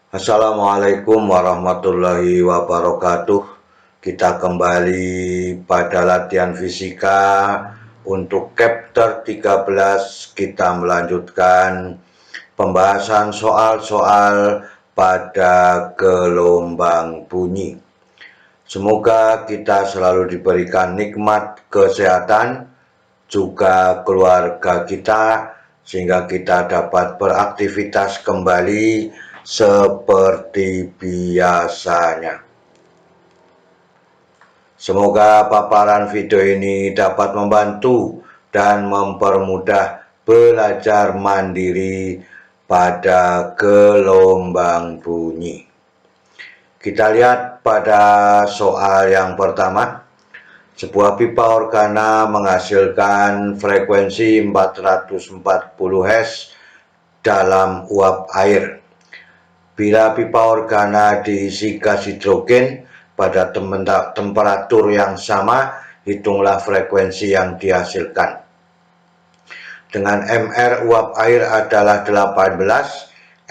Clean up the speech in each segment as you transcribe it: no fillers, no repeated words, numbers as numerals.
Assalamualaikum warahmatullahi wabarakatuh. Kita kembali pada latihan fisika untuk chapter 13. Kita melanjutkan pembahasan soal-soal pada gelombang bunyi. Semoga kita selalu diberikan nikmat kesehatan, juga keluarga kita, sehingga kita dapat beraktivitas kembali seperti biasanya. Semoga paparan video ini dapat membantu dan mempermudah belajar mandiri pada gelombang bunyi. Kita lihat pada soal yang pertama. Sebuah pipa organa menghasilkan frekuensi 440 Hz dalam uap air. Bila pipa organa diisi gas hidrogen pada temperatur yang sama, hitunglah frekuensi yang dihasilkan. Dengan Mr uap air adalah 18,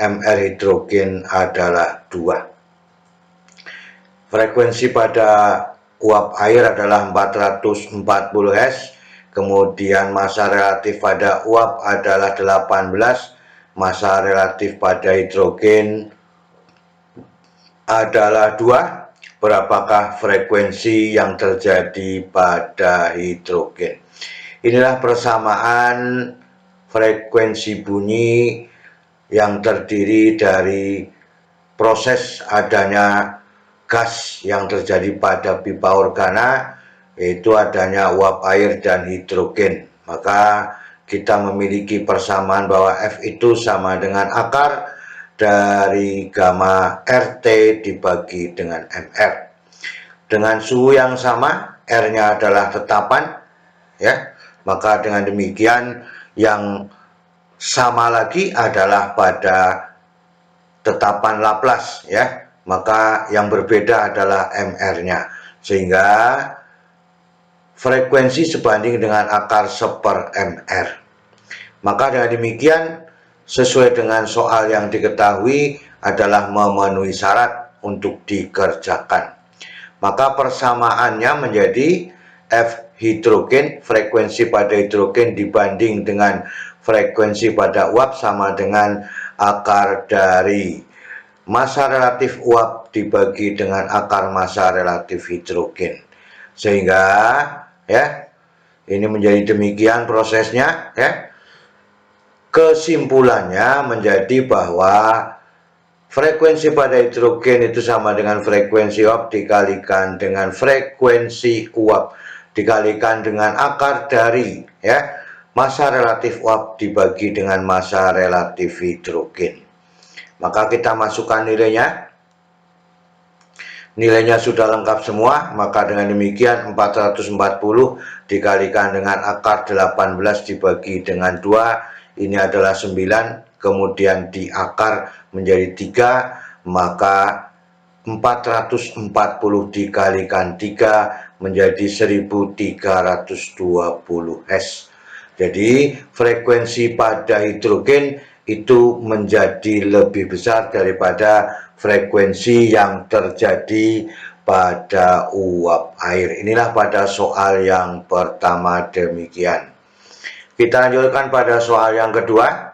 Mr hidrogen adalah 2. Frekuensi pada uap air adalah 440 Hz, kemudian massa relatif pada uap adalah 18, massa relatif pada hidrogen adalah 2. Berapakah frekuensi yang terjadi pada hidrogen? Inilah persamaan frekuensi bunyi yang terdiri dari proses adanya gas yang terjadi pada pipa organa, yaitu adanya uap air dan hidrogen. Maka kita memiliki persamaan bahwa F itu sama dengan akar dari gamma RT dibagi dengan MR. Dengan suhu yang sama, R-nya adalah tetapan, ya. Maka dengan demikian yang sama lagi adalah pada tetapan Laplace, ya. Maka yang berbeda adalah MR-nya, sehingga frekuensi sebanding dengan akar 1/MR. Maka dengan demikian, sesuai dengan soal yang diketahui adalah memenuhi syarat untuk dikerjakan. Maka persamaannya menjadi F hidrogen, frekuensi pada hidrogen dibanding dengan frekuensi pada uap sama dengan akar dari massa relatif uap dibagi dengan akar massa relatif hidrogen. Sehingga ya, ini menjadi demikian prosesnya, ya. Kesimpulannya menjadi bahwa frekuensi pada hidrogen itu sama dengan frekuensi uap dikalikan dengan frekuensi uap dikalikan dengan akar dari, ya, massa relatif uap dibagi dengan massa relatif hidrogen. Maka kita masukkan nilainya. Nilainya sudah lengkap semua, maka dengan demikian 440 dikalikan dengan akar 18 dibagi dengan 2, ini adalah 9, kemudian diakar menjadi 3, maka 440 dikalikan 3 menjadi 1320 Hz. Jadi frekuensi pada hidrogen itu menjadi lebih besar daripada frekuensi yang terjadi pada uap air. Inilah pada soal yang pertama demikian. Kita lanjutkan pada soal yang kedua.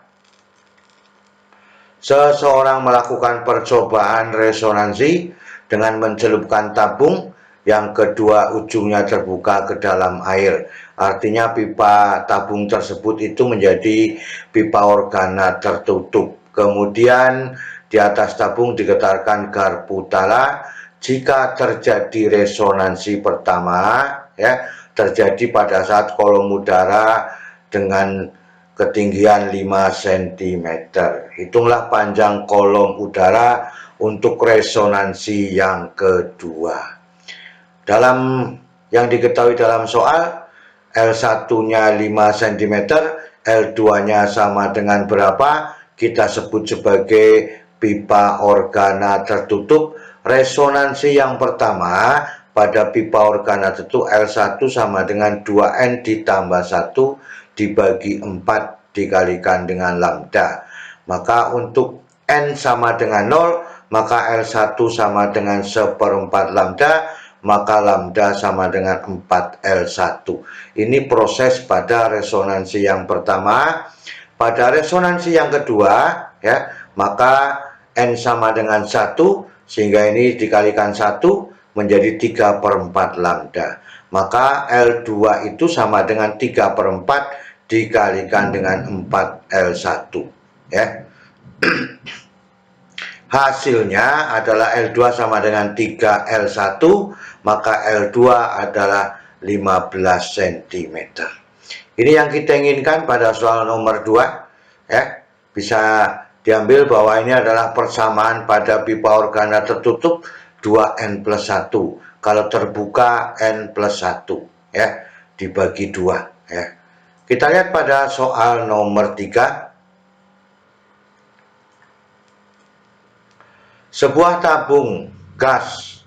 Seseorang melakukan percobaan resonansi dengan mencelupkan tabung yang kedua ujungnya terbuka ke dalam air. Artinya pipa tabung tersebut itu menjadi pipa organa tertutup. Kemudian di atas tabung digetarkan garpu tala. Jika terjadi resonansi pertama, ya, terjadi pada saat kolom udara dengan ketinggian 5 cm. Hitunglah panjang kolom udara untuk resonansi yang kedua. Dalam yang diketahui dalam soal, L1-nya 5 cm, L2-nya sama dengan berapa? Kita sebut sebagai pipa organa tertutup. Resonansi yang pertama pada pipa organa tertutup L1 sama dengan 2N ditambah 1 dibagi 4 dikalikan dengan lambda. Maka untuk N sama dengan 0, maka L1 sama dengan 1/4 lambda, maka lambda sama dengan 4L1. Ini proses pada resonansi yang pertama. Pada resonansi yang kedua, ya, maka N sama dengan 1, sehingga ini dikalikan 1 menjadi 3/4 lambda. Maka L2 itu sama dengan 3/4 dikalikan dengan 4L1, ya. Hasilnya adalah L2 sama dengan 3L1, maka L2 adalah 15 cm. Ini yang kita inginkan pada soal nomor 2, ya. Bisa diambil bahwa ini adalah persamaan pada pipa organa tertutup 2N+1. Kalau terbuka N+1, ya, dibagi 2, ya. Kita lihat pada soal nomor 3. Sebuah tabung gelas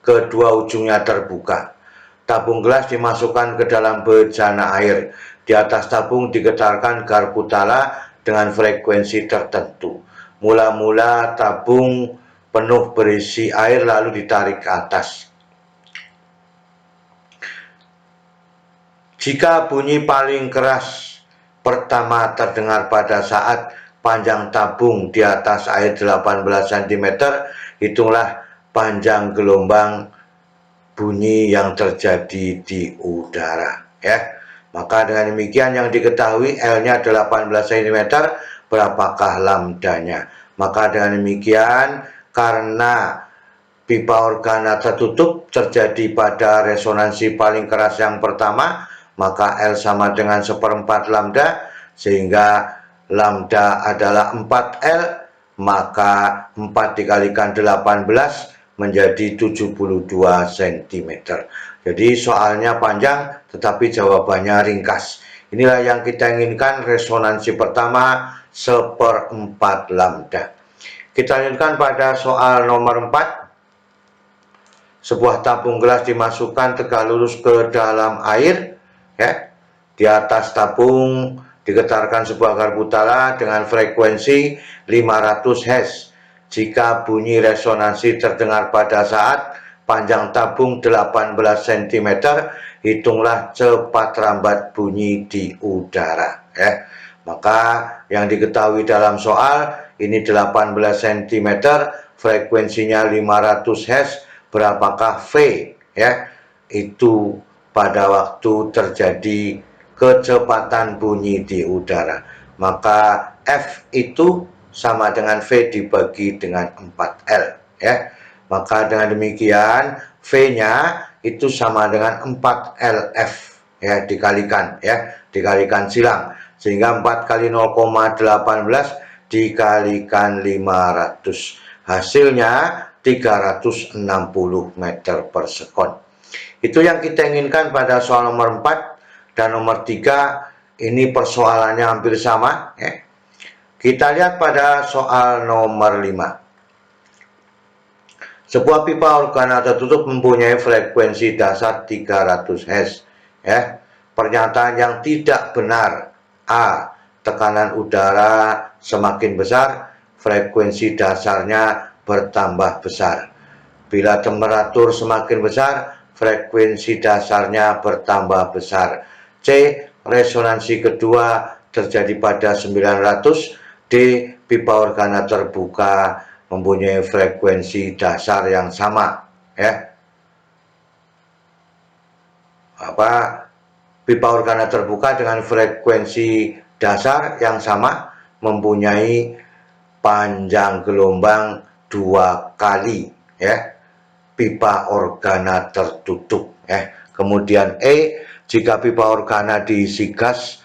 kedua ujungnya terbuka. Tabung gelas dimasukkan ke dalam bejana air. Di atas tabung digetarkan garpu tala dengan frekuensi tertentu. Mula-mula tabung penuh berisi air lalu ditarik ke atas. Jika bunyi paling keras pertama terdengar pada saat panjang tabung di atas air 18 cm, hitunglah panjang gelombang bunyi yang terjadi di udara, ya. Maka dengan demikian yang diketahui L-nya 18 cm, berapakah lambdanya? Maka dengan demikian, karena pipa organa tertutup terjadi pada resonansi paling keras yang pertama, maka L sama dengan 1/4 lambda, sehingga lambda adalah 4L, maka 4 dikalikan 18 menjadi 72 cm. Jadi soalnya panjang tetapi jawabannya ringkas. Inilah yang kita inginkan, resonansi pertama 1/4 lambda. Kita lanjutkan pada soal nomor 4. Sebuah tabung gelas dimasukkan tegak lurus ke dalam air, ya. Di atas tabung digetarkan sebuah garpu tala dengan frekuensi 500 Hz. Jika bunyi resonansi terdengar pada saat panjang tabung 18 cm, hitunglah cepat lambat bunyi di udara, ya. Maka yang diketahui dalam soal ini 18 cm, frekuensinya 500 Hz, berapakah V, ya? Itu pada waktu terjadi kecepatan bunyi di udara. Maka F itu sama dengan V dibagi dengan 4L, ya. Maka dengan demikian V-nya itu sama dengan 4LF, ya, dikalikan silang, sehingga 4 kali 0,18 dikalikan 500, hasilnya 360 meter per sekon. Itu yang kita inginkan pada soal nomor 4. Dan nomor 3 ini persoalannya hampir sama, ya. Kita lihat pada soal nomor 5. Sebuah pipa organa tertutup mempunyai frekuensi dasar 300 Hz, ya. Pernyataan yang tidak benar. A. Tekanan udara semakin besar, frekuensi dasarnya bertambah besar. Bila temperatur semakin besar, frekuensi dasarnya bertambah besar. C. Resonansi kedua terjadi pada 900. D. Pipa organa terbuka mempunyai frekuensi dasar yang sama, ya. Pipa organa terbuka dengan frekuensi dasar yang sama mempunyai panjang gelombang 2 kali, ya, pipa organa tertutup, ya. Kemudian E. Jika pipa organa diisi gas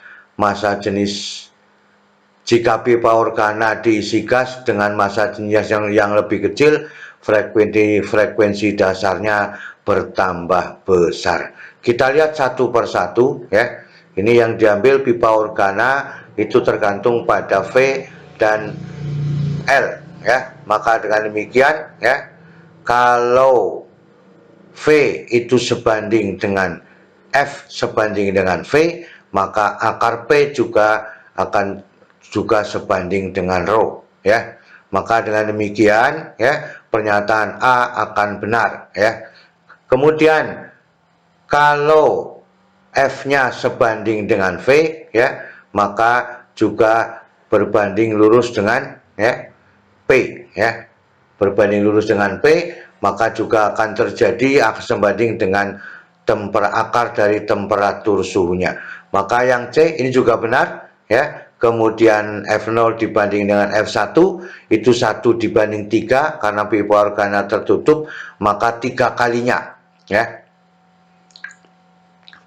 dengan massa jenis yang lebih kecil, frekuensi dasarnya bertambah besar. Kita lihat satu persatu, ya. Ini yang diambil pipa organa itu tergantung pada V dan L, ya. Maka dengan demikian, ya, kalau V itu sebanding dengan F sebanding dengan V, maka akar P juga akan sebanding dengan rho, ya. Maka dengan demikian ya, pernyataan A akan benar ya. Kemudian kalau F-nya sebanding dengan V ya, maka juga berbanding lurus dengan ya P ya. Berbanding lurus dengan P, maka juga akan terjadi sebanding dengan akar dari temperatur suhunya. Maka yang C ini juga benar ya. Kemudian F0 dibanding dengan F1 itu 1 dibanding 3 karena pipa organa tertutup, maka 3 kalinya ya.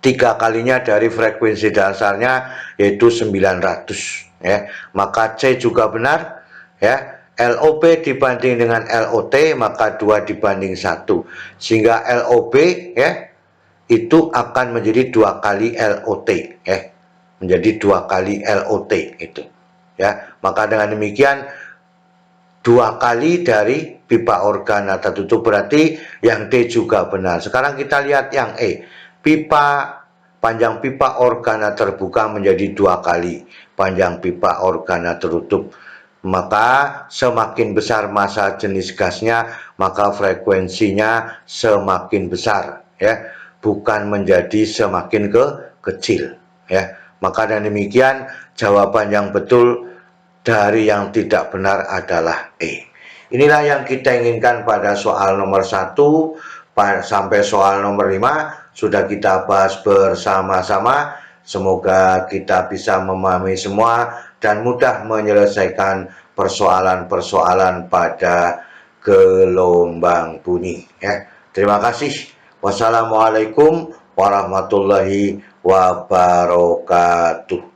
3 kalinya dari frekuensi dasarnya yaitu 900 ya. Maka C juga benar ya. LOP dibanding dengan LOT maka 2 dibanding 1, sehingga LOB ya itu akan menjadi 2 kali LOT ya, menjadi 2 kali LOT itu ya. Maka dengan demikian 2 kali dari pipa organa tertutup, berarti yang D juga benar. Sekarang kita lihat yang E. Panjang pipa organa terbuka menjadi 2 kali panjang pipa organa tertutup. Maka semakin besar massa jenis gasnya, maka frekuensinya semakin besar ya, bukan menjadi semakin kecil ya. Maka dengan demikian jawaban yang betul dari yang tidak benar adalah E. Inilah yang kita inginkan pada soal nomor 1 sampai soal nomor 5 sudah kita bahas bersama-sama. Semoga kita bisa memahami semua dan mudah menyelesaikan persoalan-persoalan pada gelombang bunyi ya. Terima kasih. Wassalamualaikum warahmatullahi wabarakatuh.